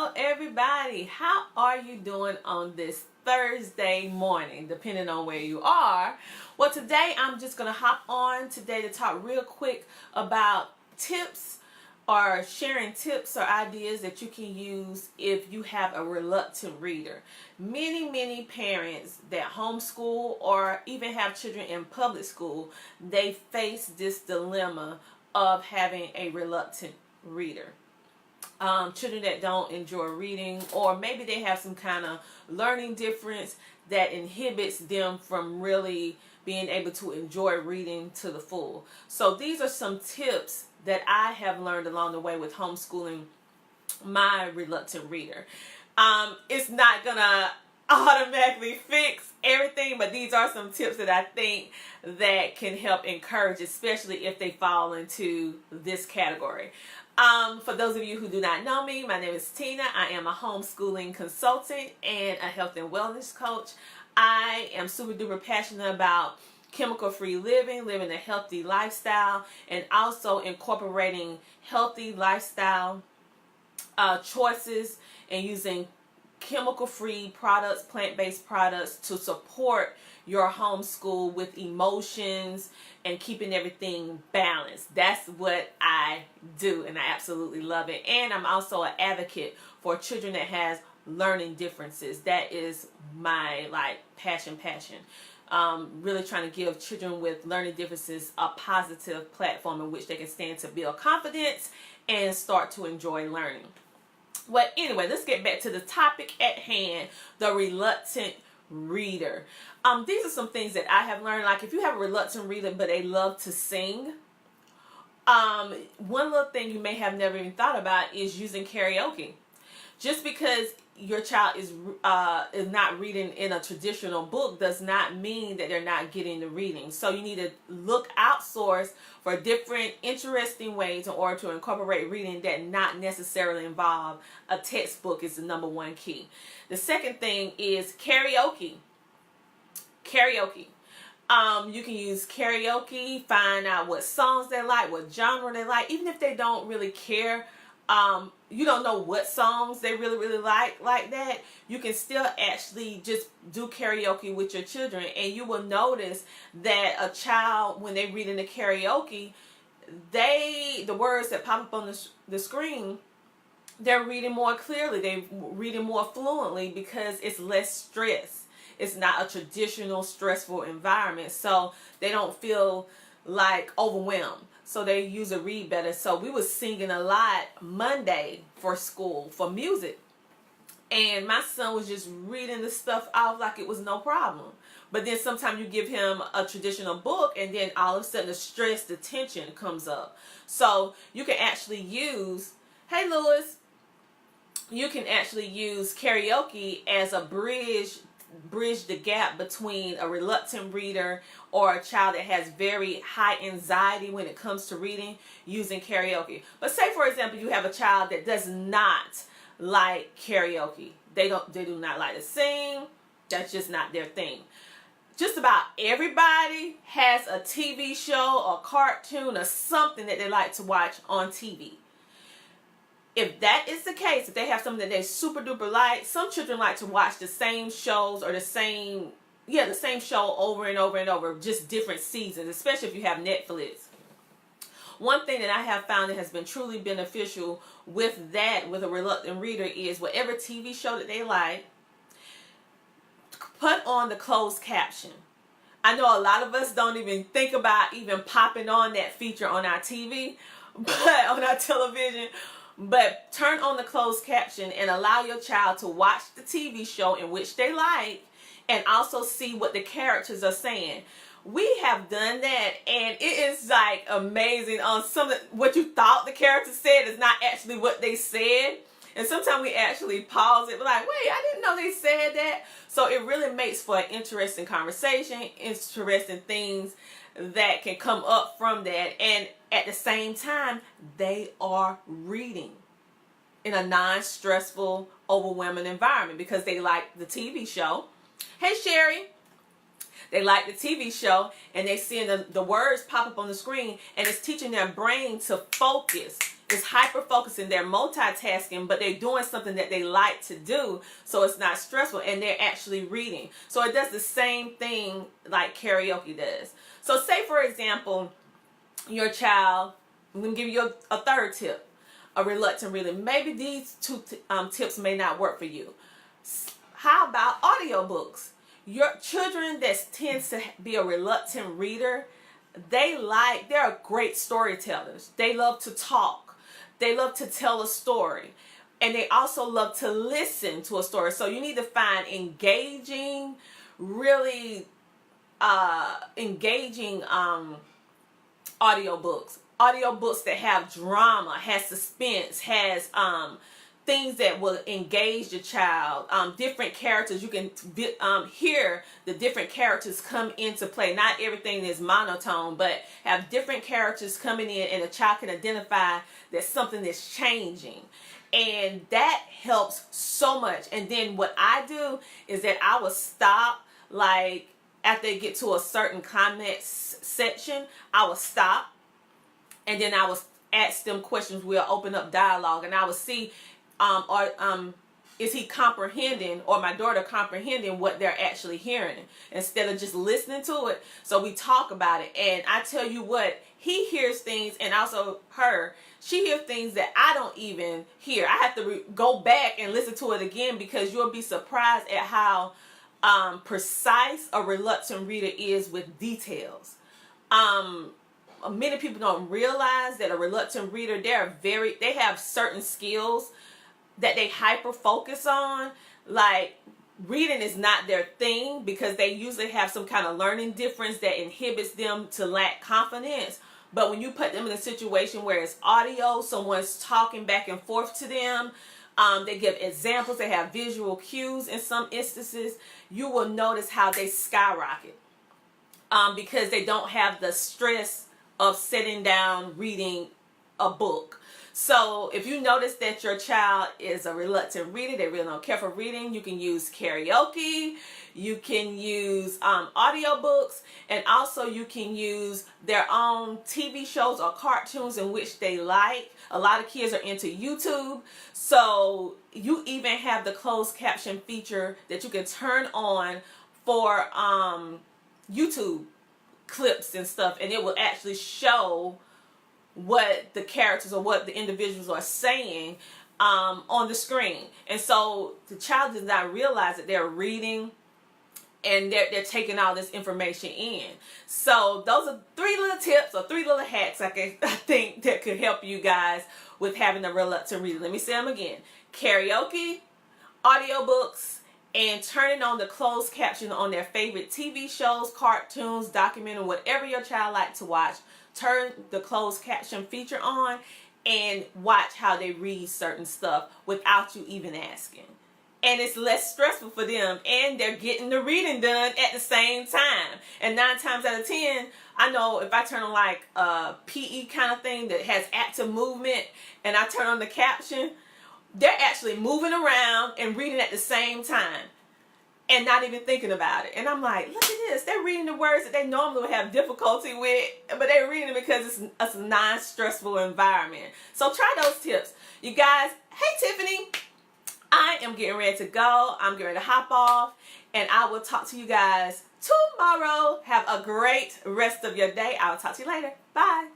Hello everybody, how are you doing on this Thursday morning, depending on where you are? Well, today I'm just going to hop on today to talk real quick about tips or sharing tips or ideas that you can use if you have a reluctant reader. Many parents that homeschool or even have children in public school, they face this dilemma of having a reluctant reader. Children that don't enjoy reading, or maybe they have some kind of learning difference that inhibits them from really being able to enjoy reading to the full. So these are some tips that I have learned along the way with homeschooling my reluctant reader. It's not gonna automatically fix everything, but these are some tips that I think that can help encourage, especially if they fall into this category. For those of you who do not know me, my name is Tina. I am a homeschooling consultant and a health and wellness coach. I am super duper passionate about chemical-free living a healthy lifestyle, and also incorporating healthy lifestyle choices and using chemical-free products, plant-based products to support your homeschool with emotions and keeping everything balanced. That's what I do, and I absolutely love it. And I'm also an advocate for children that has learning differences. That is my passion. Really trying to give children with learning differences a positive platform in which they can stand to build confidence and start to enjoy learning. Well, anyway, let's get back to the topic at hand, the reluctant reader. These are some things that I have learned. Like, if you have a reluctant reader but they love to sing, one little thing you may have never even thought about is using karaoke. Just because your child is not reading in a traditional book does not mean that they're not getting the reading. So you need to look outsource for different interesting ways in order to incorporate reading that not necessarily involve a textbook is the number one key. The second thing is karaoke. You can use karaoke, find out what songs they like, what genre they like. Even if they don't really care, you don't know what songs they really like that, you can still actually just do karaoke with your children, and you will notice that a child, when they read in the karaoke, the words that pop up on the screen, they're reading more clearly, they're reading more fluently, because it's less stress. It's not a traditional stressful environment, so they don't feel like overwhelmed. So they usually read better. So we was singing a lot Monday for school, for music. And my son was just reading the stuff off like it was no problem. But then sometimes you give him a traditional book, and then all of a sudden the stress, the tension comes up. So you can actually use, hey Lewis, you can actually use karaoke as a bridge the gap between a reluctant reader or a child that has very high anxiety when it comes to reading, using karaoke. But say, for example, you have a child that does not like karaoke. They do not like to sing. That's just not their thing. Just about everybody has a TV show or cartoon or something that they like to watch on TV. If that is the case, if they have something that they super duper like, some children like to watch the same shows or the same show over and over, just different seasons, especially if you have Netflix. One thing that I have found that has been truly beneficial with a reluctant reader, is whatever TV show that they like, put on the closed caption. I know a lot of us don't even think about even popping on that feature on our TV, but on our television. But turn on the closed caption and allow your child to watch the TV show in which they like, and also see what the characters are saying. We have done that, and it is like amazing on what you thought the character said is not actually what they said. And sometimes we actually pause it, like, wait, I didn't know they said that. So it really makes for an interesting conversation, interesting things that can come up from that, and at the same time they are reading in a non-stressful, overwhelming environment because they like the TV show. Hey Sherry, they like the TV show, and they seeing the words pop up on the screen, and it's teaching their brain to focus. is hyper-focusing, they're multitasking, but they're doing something that they like to do, so it's not stressful, and they're actually reading. So it does the same thing like karaoke does. So say, for example, your child, I'm going to give you a third tip, a reluctant reader. Maybe these two tips may not work for you. How about audiobooks? Your children that tends to be a reluctant reader, they're great storytellers. They love to talk. They love to tell a story. And they also love to listen to a story. So you need to find engaging, really engaging audiobooks. Audiobooks that have drama, has suspense, has things that will engage the child, different characters. You can hear the different characters come into play. Not everything is monotone, but have different characters coming in, and the child can identify that something is changing. And that helps so much. And then what I do is that I will stop, like after they get to a certain comment section, I will stop, and then I will ask them questions. We'll open up dialogue, and I will see is he comprehending, or my daughter comprehending what they're actually hearing, instead of just listening to it. So we talk about it, and I tell you what, he hears things, and also her, she hears things that I don't even hear. I have to go back and listen to it again, because you'll be surprised at how precise a reluctant reader is with details. Many people don't realize that a reluctant reader, they have certain skills that they hyper focus on. Like, reading is not their thing, because they usually have some kind of learning difference that inhibits them to lack confidence. But when you put them in a situation where it's audio, someone's talking back and forth to them, they give examples, they have visual cues in some instances, you will notice how they skyrocket, because they don't have the stress of sitting down reading a book. So if you notice that your child is a reluctant reader, they really don't care for reading, you can use karaoke, you can use audiobooks, and also you can use their own TV shows or cartoons in which they like. A lot of kids are into YouTube, so you even have the closed caption feature that you can turn on for YouTube clips and stuff, and it will actually show what the characters or what the individuals are saying on the screen. And so the child does not realize that they're reading, and they're taking all this information in. So those are 3 little tips, or 3 little hacks I think that could help you guys with having a reluctant reader. Let me say them again: karaoke, audiobooks, and turning on the closed caption on their favorite TV shows, cartoons, documentary, whatever your child likes to watch. Turn the closed caption feature on and watch how they read certain stuff without you even asking. And it's less stressful for them, and they're getting the reading done at the same time. And 9 times out of 10, I know if I turn on like a PE kind of thing that has active movement, and I turn on the caption, they're actually moving around and reading at the same time, and not even thinking about it. And I'm like, look at this. They're reading the words that they normally would have difficulty with, but they're reading it because it's a non-stressful environment. So try those tips. You guys, hey Tiffany, I am getting ready to go. I'm getting ready to hop off, and I will talk to you guys tomorrow. Have a great rest of your day. I'll talk to you later. Bye.